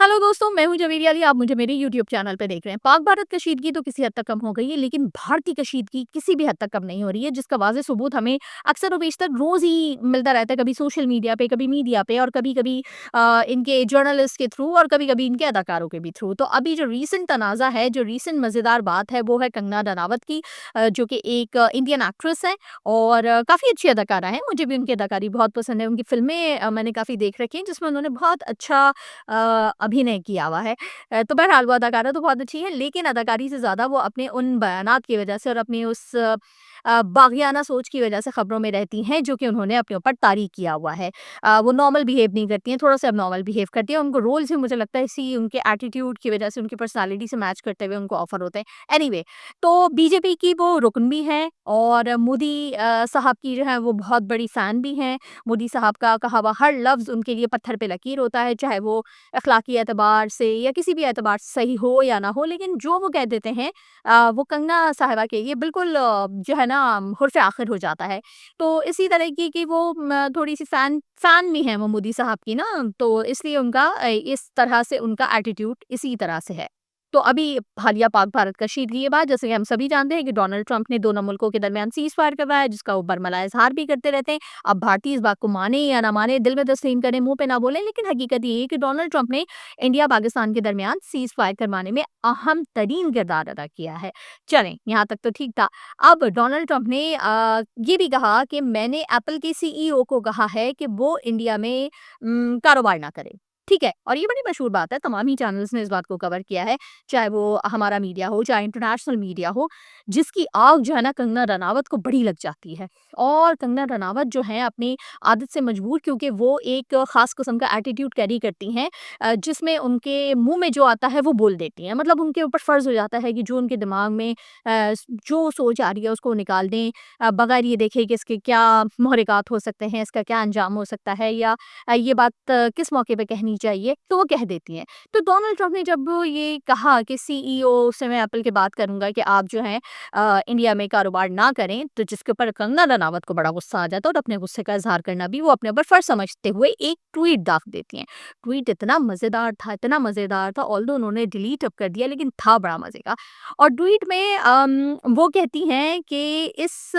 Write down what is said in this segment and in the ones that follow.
Hello दोस्तों, मैं हूं जवेरी अली। आप मुझे मेरे यूट्यूब चैनल पे देख रहे हैं। पाक भारत कशीदगी तो किसी हद तक कम हो गई है, लेकिन भारतीय कशीदगी किसी भी हद तक कम नहीं हो रही है, जिसका वाज़ेह सबूत हमें अक्सर और बेशतर रोज़ ही मिलता रहता है। कभी सोशल मीडिया पे, कभी मीडिया पे और कभी-कभी इनके जर्नलिस्ट के थ्रू और कभी-कभी इनके अदाकारों के भी थ्रू। तो अभी जो रीसेंट तनाज़ा है, जो रीसेंट मज़ेदार बात है, वो है कंगना रनावत की, जो कि एक इंडियन एक्ट्रेस है और काफ़ी अच्छी अदाकारा है। मुझे भी उनकी अदाकारी बहुत पसंद है। उनकी फ़िल्में मैंने काफ़ी देख रखी हैं, जिसमें उन्होंने बहुत अच्छा अभिनय किया हुआ है। तो बहरहाल वो अदाकारा तो बहुत अच्छी है, लेकिन अदाकारी से ज़्यादा वो अपने उन बयानात की वज़ह से और अपनी उस बाग़ियाना सोच की वज़ह से खबरों में रहती हैं, जो कि उन्होंने अपने ऊपर तारी किया हुआ है। वो नॉर्मल बिहेव नहीं करती हैं, थोड़ा-सा एबनॉर्मल बिहेव करती हैं। उनको रोल्स भी मुझे लगता है इसी उनके एटीट्यूड की वज़ह से, उनकी पर्सनैलिटी से मैच करते हुए उनको ऑफ़र होते हैं। एनीवे, तो बीजेपी की वो रुकन भी हैं और मोदी साहब की जो है वो बहुत बड़ी फ़ैन भी हैं। मोदी साहब का कहा हुआ हर लफ्ज़ उनके लिए पत्थर पे लकीर होता है, चाहे वो अखलाकी एतबार से या किसी भी एतबार से सही हो या ना हो, लेकिन जो वो कह देते हैं वो कंगना साहिबा के लिए बिल्कुल जो है ना हुर्फ़ आख़िर हो जाता है। तो इसी तरीके की वो थोड़ी-सी फ़ैन फ़ैन भी हैं वो मोदी साहब की ना, तो इसलिए उनका इस तरह से उनका एटीट्यूड इसी तरह से है। तो अभी हालिया पाक भारत कशीदगी के बाद, जैसे कि हम सभी जानते हैं कि डोनाल्ड ट्रंप ने दोनों मुल्कों के दरमियान सीज़-फायर करवाया, जिसका वो बरमला इज़हार भी करते रहते हैं। अब भारतीय इस बात को माने या ना माने, दिल में तस्लीम करें, मुँह पे ना बोलें, लेकिन हकीकत ये है कि डोनाल्ड ट्रंप ने इंडिया पाकिस्तान के दरमियान सीज़-फायर करवाने में अहम तरीन किरदार अदा किया है। चलें, यहाँ तक तो ठीक था। अब डोनाल्ड ट्रंप ने ये भी कहा कि मैंने एप्पल के सीईओ को कहा है कि वो इंडिया में कारोबार ना करें। ठीक है, और ये बड़ी मशहूर बात है, तमाम ही चैनल्स ने इस बात को कवर किया है, चाहे वो हमारा मीडिया हो, चाहे इंटरनेशनल मीडिया हो, जिसकी आग जो है ना कंगना रनावत को बड़ी लग जाती है। और कंगना रनावत जो हैं अपनी आदत से मजबूर, क्योंकि वो एक ख़ास किस्म का एटीट्यूड कैरी करती हैं, जिसमें उनके मुँह में जो आता है वो बोल देती हैं। मतलब उनके ऊपर फ़र्ज़ हो जाता है कि जो उनके दिमाग में जो सोच आ रही है उसको निकाल दें, बगैर ये देखे कि इसके क्या मुहर्रिकात हो सकते हैं, इसका क्या अंजाम हो सकता है, या ये बात किस मौके पे कहनी चाहिए, तो वो कह देती हैं। तो डोनाल्ड ट्रंप ने जब ये कहा कि सीईओ से मैं एप्पल की बात करूँगा कि आप जो हैं इंडिया में कारोबार ना करें, तो जिसके ऊपर कंगना रनावत को बड़ा गुस्सा आ जाता है और अपने गुस्से का इज़हार करना भी वो अपने ऊपर फ़र्ज़ समझते हुए एक ट्वीट दाग़ देती हैं। ट्वीट इतना मज़ेदार था, ऑल्दो उन्होंने डिलीट अब कर दिया, लेकिन था बड़ा मज़े का। और ट्वीट में वो कहती हैं कि इस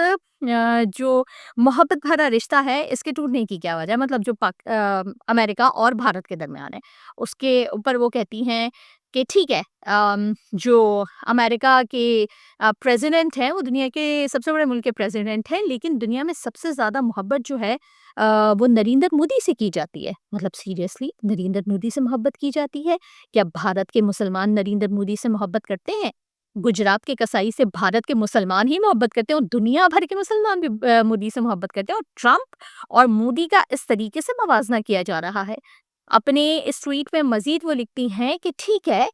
जो मोहब्बत भरा रिश्ता है, इसके टूटने की क्या वजह है? मतलब जो अमेरिका और भारत के दरमियान है, उसके ऊपर वो कहती हैं कि ठीक है, जो अमेरिका के प्रेज़िडेंट हैं, वो दुनिया के सबसे बड़े मुल्क के प्रेज़िडेंट हैं, लेकिन दुनिया में सबसे ज़्यादा मोहब्बत जो है वो नरेंद्र मोदी से की जाती है। मतलब सीरियसली नरेंद्र मोदी से मोहब्बत की जाती है? क्या भारत के मुसलमान नरेंद्र मोदी से मोहब्बत करते हैं? गुजरात के कसाई से भारत के मुसलमान ही मोहब्बत करते हैं और दुनिया भर के मुसलमान भी मोदी से मोहब्बत करते हैं, और ट्रंप और मोदी का इस तरीके से मवाज़ना किया जा रहा है। अपने इस ट्वीट में मज़ीद वो लिखती हैं कि ठीक है,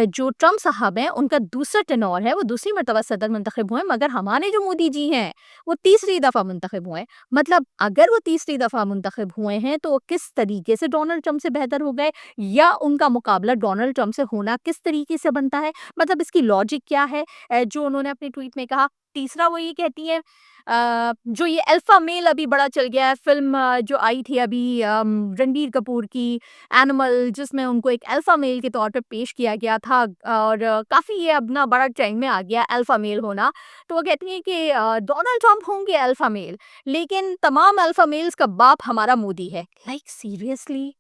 जो ट्रंप साहब हैं उनका दूसरा टेन्योर है, वो दूसरी मर्तबा सदर मुंतखब हुए, मगर हमारे जो मोदी जी हैं, वो तीसरी दफ़ा मुंतखब हुए हैं। मतलब अगर वो तीसरी दफ़ा मुंतखब हुए हैं, तो वो किस तरीके से डोनाल्ड ट्रंप से बेहतर हो गए, या उनका मुकाबला डोनाल्ड ट्रंप से होना किस तरीके से बनता है? मतलब इसकी लॉजिक क्या है, जो उन्होंने अपने ट्वीट में कहा। तीसरा वो ये कहती है, जो ये अल्फा मेल अभी बड़ा चल गया है, फ़िल्म जो आई थी अभी रणबीर कपूर की एनिमल, जिसमें उनको एक अल्फा मेल के तौर पे पेश किया गया था, और काफ़ी ये अब ना बड़ा ट्रेंड में आ गया है अल्फा मेल होना। तो वो कहती हैं कि डोनाल्ड ट्रंप होंगे अल्फा मेल, लेकिन तमाम अल्फा मेल्स का बाप हमारा मोदी है। Like seriously?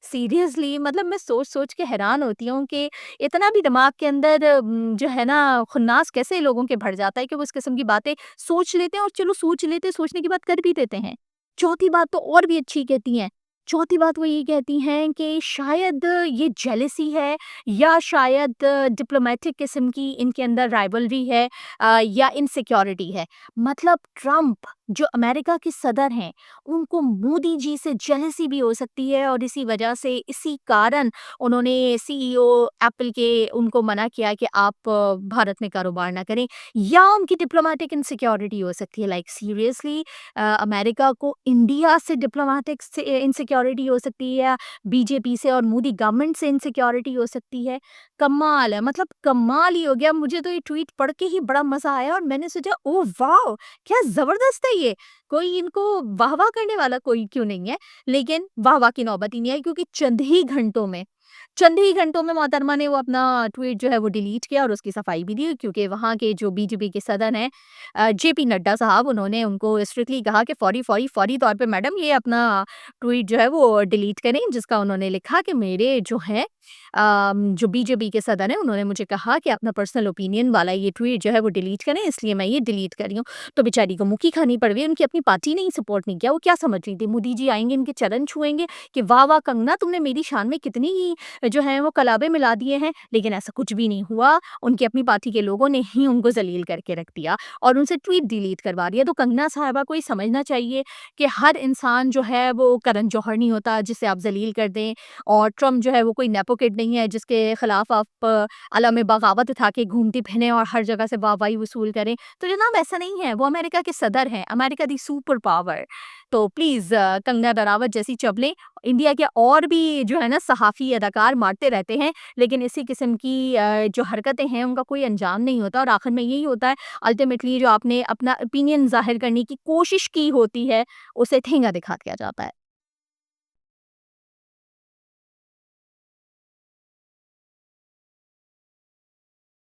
सीरियसली मतलब मैं सोच-सोच के हैरान होती हूँ कि इतना भी दिमाग के अंदर जो है ना खुन्नास कैसे लोगों के भर जाता है कि वो इस किस्म की बातें सोच लेते हैं, और चलो सोच लेते हैं, सोचने के बाद कर भी देते हैं। चौथी बात तो और भी अच्छी कहती हैं। चौथी बात वो ये कहती हैं कि शायद ये जेलसी है, या शायद डिप्लोमेटिक किस्म की इनके अंदर राइवलरी है, या इनसिक्योरिटी है। मतलब ट्रंप जो अमेरिका के सदर हैं, उनको मोदी जी से जेलसी भी हो सकती है, और इसी वजह से इसी कारण उन्होंने सीईओ एप्पल के उनको मना किया कि आप भारत में कारोबार ना करें, या उनकी डिप्लोमेटिक इनसिक्योरिटी हो सकती है। लाइक सीरियसली अमेरिका को इंडिया से डिप्लोमेटिक इनसिक्योरिटी हो सकती है, या बीजेपी से और मोदी गवर्नमेंट से इनसिक्योरिटी हो सकती है। कमाल है, मतलब कमाल ही हो गया। मुझे तो ये ट्वीट पढ़ के ही बड़ा मजा आया, और मैंने सोचा ओह वाह, क्या जबरदस्त है ये। कोई इनको वाह-वाह करने वाला कोई क्यों नहीं है, लेकिन वाह-वाह की नौबत ही नहीं आई, क्योंकि चंद ही घंटों में चंद ही घंटों में मोहतरमा ने वो अपना ट्वीट जो है वो डिलीट किया और उसकी सफाई भी दी, क्योंकि वहाँ के जो बीजेपी के सदर हैं जेपी नड्डा साहब, उन्होंने उनको स्ट्रिक्टली कहा कि फौरी तौर पे मैडम ये अपना ट्वीट जो है वो डिलीट करें, जिसका उन्होंने लिखा कि मेरे जो है जो बीजेपी के सदर हैं उन्होंने मुझे कहा कि अपना पर्सनल ओपिनियन वाला ये ट्वीट जो है वो डिलीट करें, इसलिए मैं ये डिलीट कर रही हूँ। तो बेचारी को मुक्की खानी पड़ गई, उनकी अपनी पार्टी ने ही सपोर्ट नहीं किया। वो क्या समझ रही थी मोदी जी आएँगे इनके चरण छुएँगे कि वाह वाह कंगना तुमने मेरी शान में कितनी ही जो है वो कलावे मिला दिए हैं, लेकिन ऐसा कुछ भी नहीं हुआ। उनकी अपनी पार्टी के लोगों ने ही उनको ज़लील करके रख दिया और उनसे ट्वीट डिलीट करवा दिया। तो कंगना साहिबा को ये समझना चाहिए कि हर इंसान जो है वो करण जौहर नहीं होता जिसे आप ज़लील कर दें, और ट्रम्प जो है वो कोई नेपो किड नहीं है जिसके खिलाफ आप अलम बगावत उठा के घूमती फिरें और हर जगह से वाहवाही वसूल करें। तो जनाब ऐसा नहीं है, वो अमेरिका के सदर हैं, अमेरिका दी सुपर पावर। तो प्लीज़ कंगना रनावत जैसी चपलें इंडिया के और भी जो है ना सहाफ़ी, अदाकार मारते रहते हैं, लेकिन इसी किस्म की जो हरकतें हैं उनका कोई अंजाम नहीं होता और आखिर में यही होता है अल्टीमेटली जो आपने अपना ओपिनियन ज़ाहिर करने की कोशिश की होती है, उसे ठेंगा दिखा दिया जाता है।